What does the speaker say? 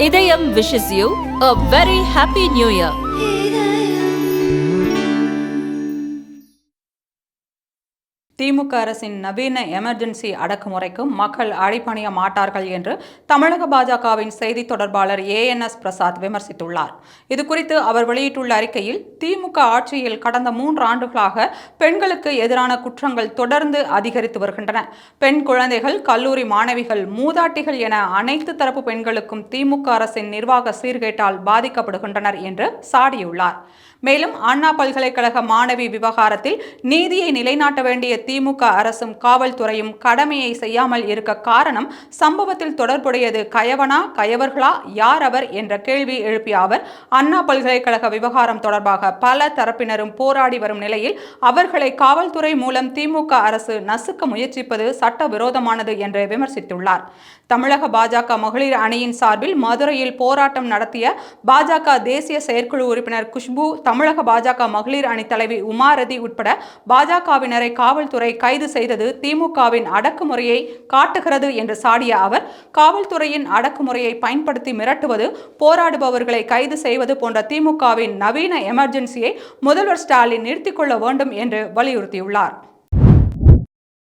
இதயம் wishes you a very happy new year. திமுக அரசின் நவீன எமர்ஜென்சி அடக்குமுறைக்கு மக்கள் அடிபணிய மாட்டார்கள் என்று தமிழக பாஜகவின் செய்தி தொடர்பாளர் ANS பிரசாத் விமர்சித்துள்ளார். இதுகுறித்து அவர் வெளியிட்டுள்ள அறிக்கையில், திமுக ஆட்சியில் கடந்த 3 ஆண்டுகளாக பெண்களுக்கு எதிரான குற்றங்கள் தொடர்ந்து அதிகரித்து வருகின்றன. பெண் குழந்தைகள், கல்லூரி மாணவிகள், மூதாட்டிகள் என அனைத்து தரப்பு பெண்களுக்கும் திமுக அரசின் நிர்வாக சீர்கேட்டால் பாதிக்கப்படுகின்றனர் என்று சாடியுள்ளார். மேலும், அண்ணா பல்கலைக்கழக மாணவி விவகாரத்தில் நீதியை நிலைநாட்ட வேண்டிய திமுக அரசும் காவல்துறையும் கடமையை செய்யாமல் இருக்க காரணம், சம்பவத்தில் தொடர்புடையது கயவனா, கயவர்களா, யார் அவர் என்ற கேள்வி எழுப்பிய அவர், அண்ணா பல்கலைக்கழக விவகாரம் தொடர்பாக பல தரப்பினரும் போராடி வரும் நிலையில் அவர்களை காவல்துறை மூலம் திமுக அரசு நசுக்க முயற்சிப்பது சட்டவிரோதமானது என்று விமர்சித்துள்ளார். தமிழக பாஜக மகளிர் அணியின் சார்பில் மதுரையில் போராட்டம் நடத்திய பாஜக தேசிய செயற்குழு உறுப்பினர் குஷ்பு, தமிழக பாஜக மகளிர் அணி தலைவி உமாரதி உட்பட பாஜகவினரை காவல்துறை கைது செய்தது திமுகவின் அடக்குமுறையை காட்டுகிறது என்று சாடிய அவர், காவல்துறையின் அடக்குமுறையை பயன்படுத்தி மிரட்டுவது, போராடுபவர்களை கைது செய்வது போன்ற திமுகவின் நவீன எமர்ஜென்சியை முதல்வர் ஸ்டாலின் நிறுத்திக் கொள்ள வேண்டும் என்று வலியுறுத்தியுள்ளார்.